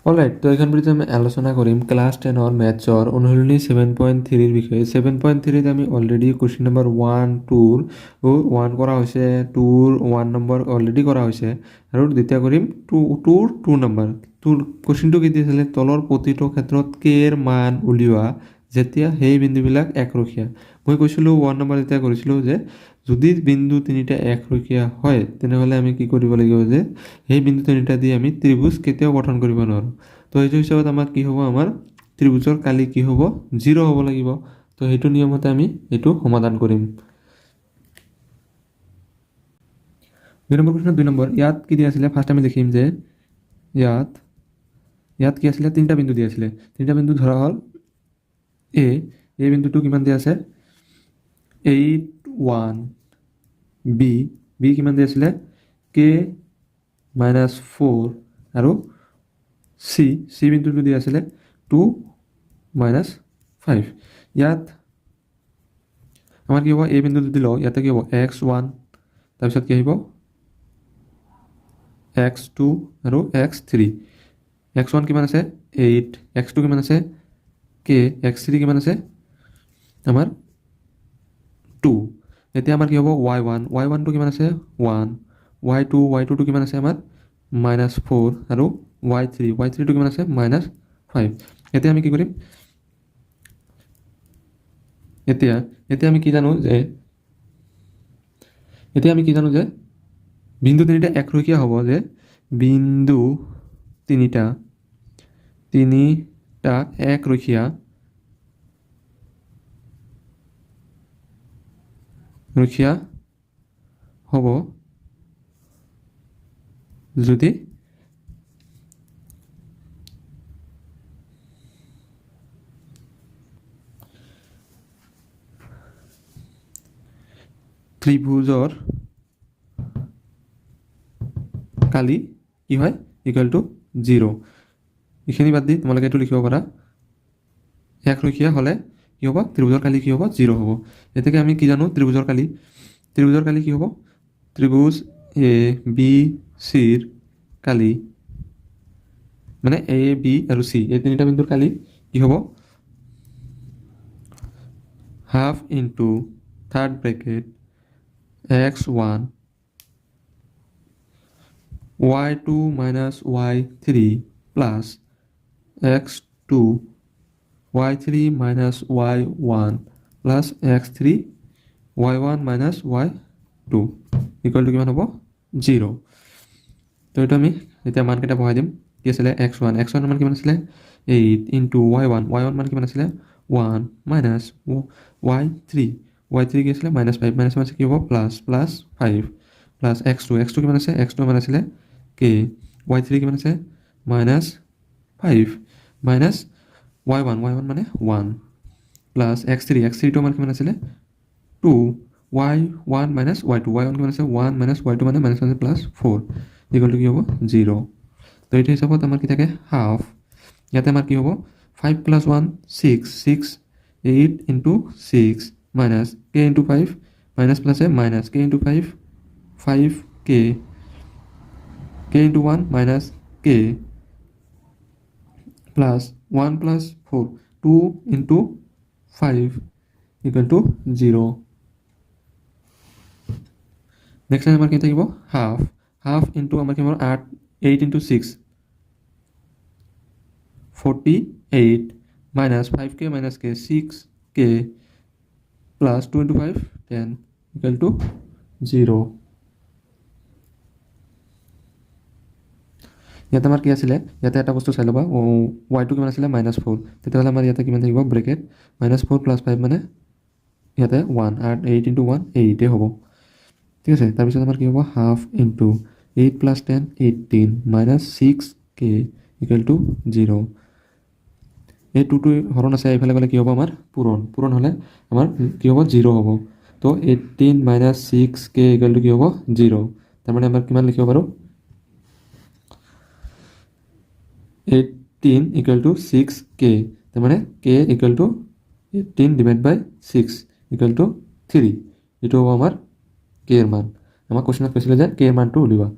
Alright, তো এইখন ভিডিঅ'ত আমি আলোচনা কৰিম ক্লাছ 10ৰ মেথছৰ অনুশীলনী 7.3ৰ বিষয়ে। 7.3ত আমি অলৰেডি কুৱেশ্যন নম্বৰ 1, 2ৰ 1 কৰা হৈছে, 2ৰ 1 নম্বৰ অলৰেডি কৰা হৈছে আৰু দ্বিতীয় কৰিম 2ৰ 2 নম্বৰ। কুৱেশ্যনটো কি দিছিলে, তলৰ প্ৰতিটো ক্ষেত্ৰত কেৰ মান উলিওৱা যেতিয়া সেই বিন্দুবিলাক একৰখীয়া। মই কৈছিলোঁ 1 নম্বৰ যেতিয়া কৰিছিলোঁ যে যদি বিন্দু তিনিটা একৰখীয়া হয় তেনেহ'লে আমি কি কৰিব লাগিব যে সেই বিন্দু তিনিটা দি আমি ত্ৰিভুজ কেতিয়াও গঠন কৰিব নোৱাৰোঁ। তো সেইটো হিচাপত আমাৰ কি হ'ব, আমাৰ ত্ৰিভুজৰ কালি কি হ'ব, 0 হ'ব লাগিব। তো সেইটো নিয়মতে আমি এইটো সমাধান কৰিম। 2 নম্বৰ কুৱেশ্যনত 2 নম্বৰ, ইয়াত কি দিয়া আছিলে, ফাৰ্ষ্ট আমি লিখিম যে ইয়াত কি আছিলে, তিনিটা বিন্দু দিয়া আছিলে। তিনিটা বিন্দু ধৰা হ'ল এই বিন্দুটো কিমান দিয়া আছে 8, 1, বি কিমান দিয়া আছিলে K-4 আৰু চি বিন্দুটো দিয়া আছিলে 2, -5। ইয়াত আমাৰ কি হ'ব, এই বিন্দু যদি লওঁ ইয়াতে কি হ'ব x1, তাৰপিছত কি আহিব x2 আৰু x3। x1 কিমান আছে 8, x2 কিমান আছে K, x3 কিমান আছে আমাৰ 2। এতিয়া আমাৰ কি হ'ব y1টো কিমান আছে 1, y2টো কিমান আছে আমাৰ -4 আৰু y3টো কিমান আছে -5। এতিয়া আমি কি কৰিম, এতিয়া আমি কি জানো যে বিন্দু তিনিটা একৰখীয়া হ'ব, যে বিন্দু তিনিটা একৰখীয়া হ'ব যদি ত্ৰিভুজৰ কালি কি হয় =0। এইখিনি বাদ দি তোমালোকে এইটো লিখিব পাৰা, একৰখীয়া হ'লে কি হ'ব, ত্ৰিভুজৰ কালি কি হ'ব 0 হ'ব। এতেকে আমি কি জানো, ত্ৰিভুজৰ কালি কি হ'ব, ত্ৰিভুজ এ বি চিৰ কালি মানে এ বি আৰু চি এই তিনিটা বিন্দুৰ কালি কি হ'ব, half into third bracket x1 y2 - y3 plus x2 y3 - y1 plus x3 y1 - y2 equal to কিমান হ'ব 0। তো এইটো আমি এতিয়া মানকেইটা বহাই দিম। কি আছিলে x1 মান কিমান আছিলে 8 ইনটু y1 মান কিমান আছিলে 1 মাইনাছ y3 কি আছিলে -5 মাইনাছ কি হ'ব প্লাছ 5 প্লাছ x2 কিমান আছে x2 মান আছিলে k, y3 কিমান আছে -5 মাইনাছ y1 মানে 1 প্লাছ x3টো মান কিমান আছিলে 2, y1 - y2 কিমান আছে 1 মাইনাছ y2 মানে -4 ইকুৱেল টু কি হ'ব 0। তো এইটো হিচাপত আমাৰ কি থাকে হাফ। ইয়াতে আমাৰ কি হ'ব 5 + 1 6 8 into 6 minus k into 5 minus plus minus k into 5 k into 1 minus k plus 1 + 4 2 into 5 equal to 0। Next আমাৰ কি থাকিব হাফ ইনটু আমাৰ কি হ'ব 8 into 6 48 minus 5k minus k 6k plus 2 into 5 10 equal to 0। ইয়াতে আমাৰ কি আছিলে, ইয়াতে এটা বস্তু চাই ল'বা, y2 কিমান আছিলে -4, তেতিয়াহ'লে আমাৰ ইয়াতে কিমান থাকিব ব্ৰেকেট -4 + 5 মানে ইয়াতে 1 আৰু 8 ইনটু 1 8 হ'ব। ঠিক আছে, তাৰপিছত আমাৰ কি হ'ব half into 8 + 10 18 minus 6k equal to 0। এই 2টো হৰণ আছে, এইফালে গ'লে কি হ'ব আমাৰ পূৰণ হ'লে আমাৰ কি হ'ব 0 হ'ব। তো 18 মাইনাছ 6k ইকুৱেল টু কি হ'ব 0। তাৰমানে আমাৰ কিমান লিখিব পাৰোঁ 18 ইকুৱেল টু 6k, তাৰমানে k equal to 18/6 equal to 3। এইটো হ'ব আমাৰ k ৰ মান। আমাক কুৱেশ্যনত কৈছিলে যে k ৰ মানটো উলিওৱা।